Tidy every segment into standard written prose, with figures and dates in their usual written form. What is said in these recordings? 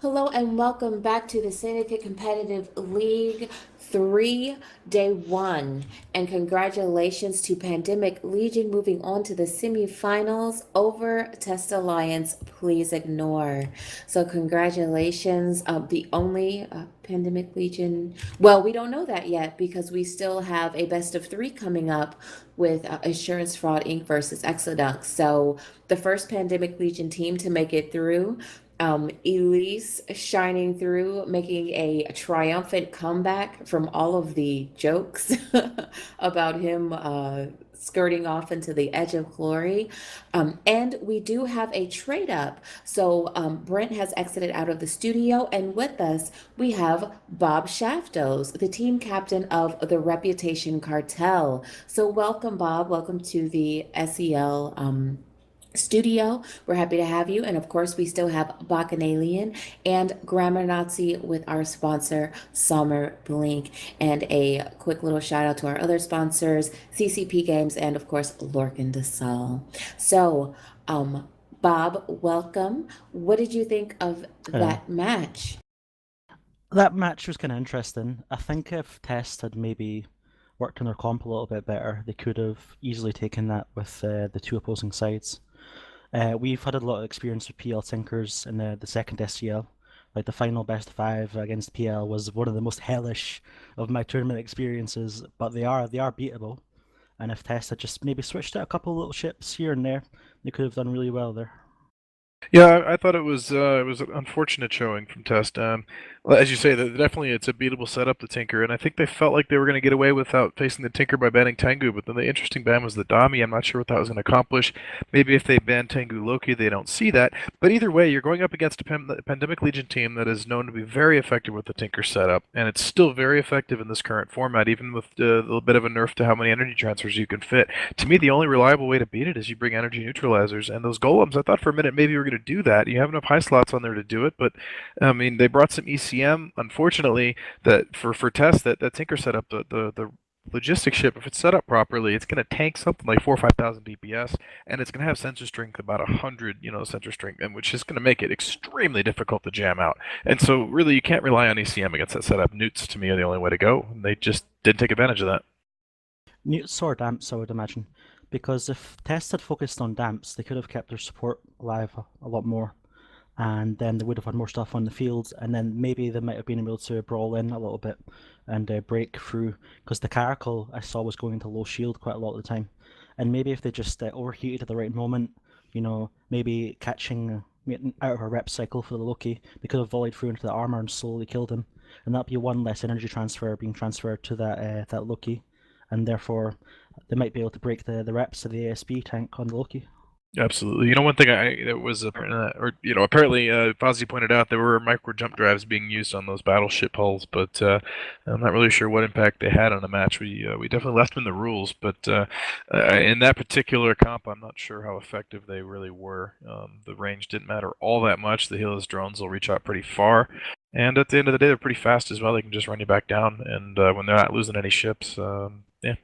Hello and welcome back to the Syndicate Competitive League 3 Day 1. And congratulations to Pandemic Legion moving on to the semifinals over Test Alliance. Please ignore. So congratulations. The only Pandemic Legion, well, we don't know that yet because we still have a best of 3 coming up with Assurance Fraud Inc. versus Exodunk. So the first Pandemic Legion team to make it through, Elise shining through, making a triumphant comeback from all of the jokes about him skirting off into the edge of glory. And we do have a trade up. So Brent has exited out of the studio, and with us we have Bob Shaftos, the team captain of the Reputation Cartel. So welcome, Bob. Welcome to the SEL studio. We're happy to have you. And of course, we still have Bacchanalian and Grammar Nazi with our sponsor, SomerBlink. And a quick little shout out to our other sponsors, CCP Games, and of course, Lorkin Desal. So, Bob, welcome. What did you think of Hello. that match? That match was kind of interesting. I think if Test had maybe worked on their comp a little bit better, they could have easily taken that with the two opposing sides. We've had a lot of experience with PL Tinkers in the second SCL. Like the final best of 5 against PL was one of the most hellish of my tournament experiences, but they are beatable. And if Test had just maybe switched out a couple little ships here and there, they could have done really well there. Yeah, I thought it was an unfortunate showing from Test. Well, as you say, definitely it's a beatable setup, the Tinker, and I think they felt like they were going to get away without facing the Tinker by banning Tengu. But then the interesting ban was the Dami. I'm not sure what that was going to accomplish. Maybe if they ban Tengu Loki, they don't see that. But either way, you're going up against a Pandemic Legion team that is known to be very effective with the Tinker setup, and it's still very effective in this current format, even with a little bit of a nerf to how many energy transfers you can fit. To me, the only reliable way to beat it is you bring energy neutralizers, and those golems. I thought for a minute maybe you were going to do that. You have enough high slots on there to do it, but I mean they brought some ECM. Unfortunately, that for Test that Tinker setup, the logistic ship, if it's set up properly, it's going to tank something like 4 or 5,000 DPS, and it's going to have sensor strength about 100, sensor strength, and which is going to make it extremely difficult to jam out. And so really, you can't rely on ECM against that setup. Newts to me are the only way to go, and they just didn't take advantage of that. Newts or Damps, I would imagine. Because if Test had focused on Damps, they could have kept their support alive a lot more. And then they would have had more stuff on the field, and then maybe they might have been able to brawl in a little bit and break through. Because the Caracal I saw was going into low shield quite a lot of the time. And maybe if they just overheated at the right moment, maybe catching out of a rep cycle for the Loki, they could have volleyed through into the armor and slowly killed him. And that'd be one less energy transfer being transferred to that Loki, and therefore they might be able to break the reps of the ASB tank on the Loki. Absolutely. One thing that was apparently, Fozzie pointed out there were micro jump drives being used on those battleship hulls, but I'm not really sure what impact they had on the match. We definitely left them in the rules, but in that particular comp, I'm not sure how effective they really were. The range didn't matter all that much. The Helios drones will reach out pretty far, and at the end of the day, they're pretty fast as well. They can just run you back down, and when they're not losing any ships, yeah.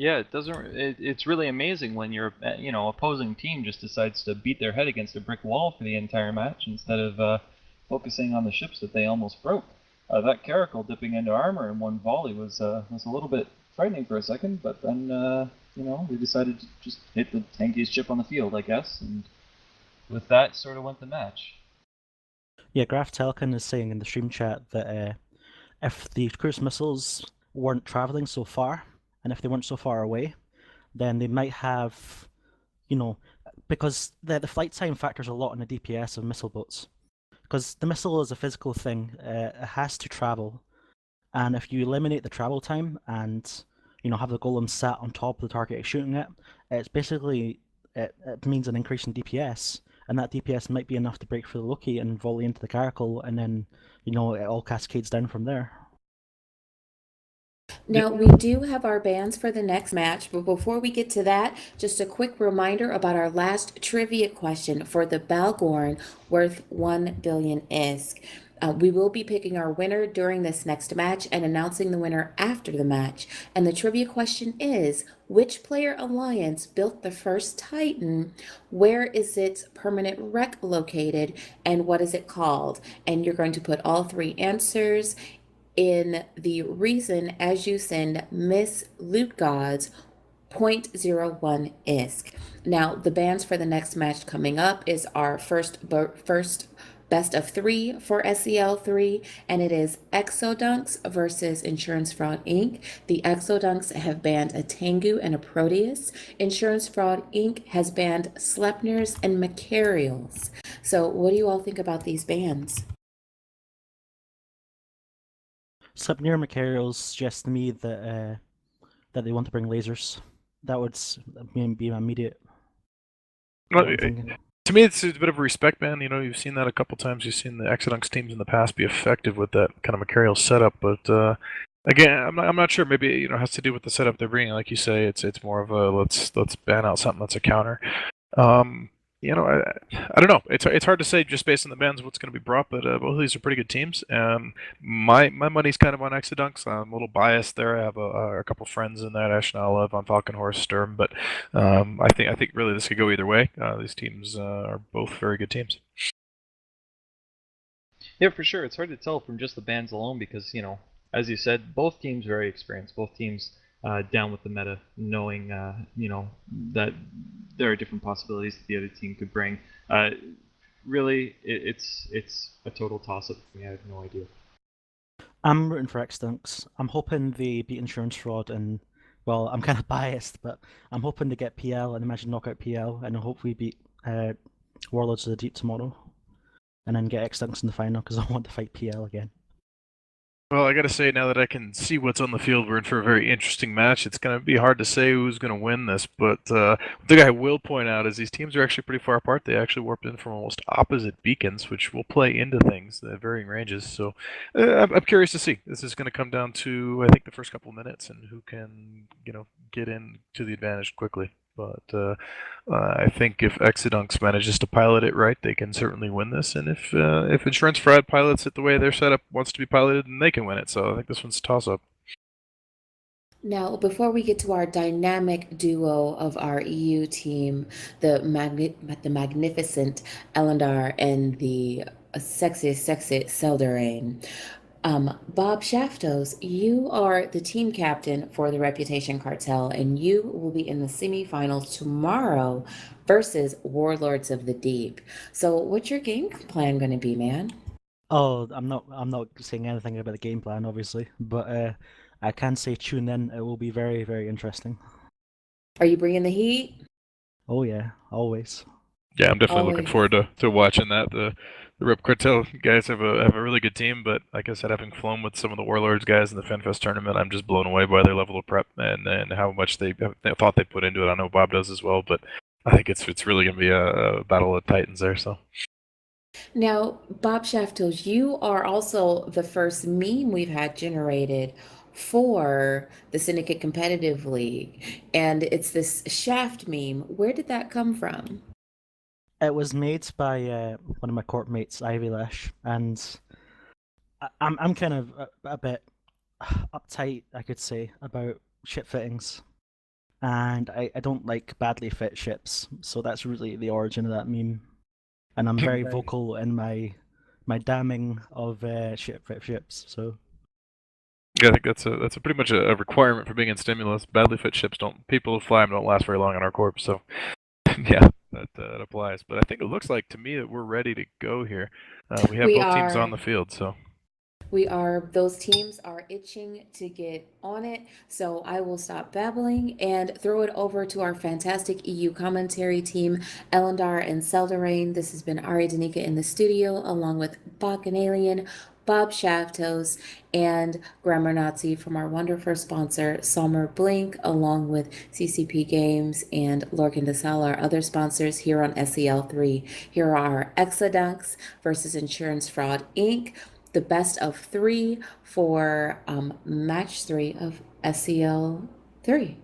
Yeah, it doesn't. It's really amazing when your opposing team just decides to beat their head against a brick wall for the entire match instead of focusing on the ships that they almost broke. That Caracal dipping into armor in one volley was a little bit frightening for a second, but then they decided to just hit the tankiest ship on the field, I guess, and with that sort of went the match. Yeah, Graf Telkin is saying in the stream chat that if the cruise missiles weren't traveling so far, and if they weren't so far away, then they might have, because the flight time factors a lot in the DPS of missile boats. Because the missile is a physical thing, it has to travel, and if you eliminate the travel time and have the golem sat on top of the target it's shooting at, it's basically it means an increase in DPS, and that DPS might be enough to break through the Loki and volley into the Caracal, and then it all cascades down from there. Now, we do have our bands for the next match, but before we get to that, just a quick reminder about our last trivia question for the Balgorn worth 1 billion ISK. We will be picking our winner during this next match and announcing the winner after the match. And the trivia question is, which player alliance built the first Titan? Where is its permanent wreck located? And what is it called? And you're going to put all three answers in the reason as you send Miss Loot Gods 0.01 ISK. Now, the bands for the next match coming up is our first best of 3 for SCL 3, and it is Exodunks versus Insurance Fraud Inc. The Exodunks have banned a Tengu and a Proteus. Insurance Fraud Inc. has banned Sleipnirs and Macarials. So, what do you all think about these bans? Sleipnir Macarials suggest to me that they want to bring lasers. That would be my immediate. Well, what I'm thinking. to me, it's a bit of a respect ban. You know, you've seen that a couple times. You've seen the Exodunks teams in the past be effective with that kind of Macarial setup, but again, I'm not sure. Maybe it has to do with the setup they're bringing. Like you say, it's more of a let's ban out something that's a counter. I don't know. It's hard to say just based on the bans what's going to be brought, but both of these are pretty good teams. My money's kind of on Exodunks. I'm a little biased there. I have a couple friends in that, Ashnala, Von Falkenhorst, Sturm, but I think really this could go either way. These teams are both very good teams. Yeah, for sure. It's hard to tell from just the bans alone because, as you said, both teams very experienced. Both teams down with the meta, knowing, that there are different possibilities that the other team could bring. Really, it's a total toss-up for me. I have no idea. I'm rooting for Exodunks. I'm hoping they beat Insurance Fraud, and well, I'm kind of biased, but I'm hoping to get PL and imagine knockout PL, and I hope we beat Warlords of the Deep tomorrow, and then get Exodunks in the final because I want to fight PL again. Well, I got to say, now that I can see what's on the field, we're in for a very interesting match. It's going to be hard to say who's going to win this, but the thing I will point out is these teams are actually pretty far apart. They actually warped in from almost opposite beacons, which will play into things at varying ranges. So I'm curious to see. This is going to come down to, I think, the first couple of minutes and who can, get into the advantage quickly. But I think if Exodunks manages to pilot it right, they can certainly win this. And if Insurance Fraud pilots it the way their setup wants to be piloted, then they can win it. So I think this one's a toss-up. Now, before we get to our dynamic duo of our EU team, the magnificent Elendar and the sexy Selderain, Bob Shaftos, you are the team captain for the Reputation Cartel, and you will be in the semifinals tomorrow versus Warlords of the Deep. So, what's your game plan going to be, man? Oh, I'm not saying anything about the game plan, obviously, but I can say tune in. It will be very, very interesting. Are you bringing the heat? Oh yeah, always. Yeah, I'm definitely looking Always. forward to watching that. The Rep Cartel guys have a really good team, but like I said, having flown with some of the Warlords guys in the FanFest tournament, I'm just blown away by their level of prep and how much they thought they put into it. I know Bob does as well, but I think it's really going to be a battle of titans there. So. Now, Bob Shaftos, you are also the first meme we've had generated for the Syndicate Competitive League, and it's this Shaft meme. Where did that come from? It was made by one of my corp mates, Ivy Lash, and I'm kind of a bit uptight, I could say, about ship fittings, and I don't like badly fit ships, so that's really the origin of that meme. And I'm very vocal in my damning of ship fit ships. So Yeah, I think that's a pretty much a requirement for being in Stimulus. Badly fit ships people who fly them don't last very long on our corp. So yeah, that applies. But I think it looks like to me that we're ready to go here. We have both teams on the field, so. Those teams are itching to get on it. So I will stop babbling and throw it over to our fantastic EU commentary team, Elendar and Selderain. This has been Ari Danica in the studio, along with Bacchanalian, Bob Shaftos, and Grammar Nazi from our wonderful sponsor, SomerBlink, along with CCP Games and Lorkin Desal, our other sponsors here on SCL3. Here are our Exodunks versus Insurance Fraud Inc., the best of 3 for match 3 of SCL 3.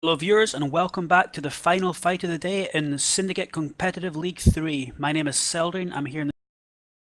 Hello viewers, and welcome back to the final fight of the day in Syndicate Competitive League 3. My name is Seldrin. I'm here in the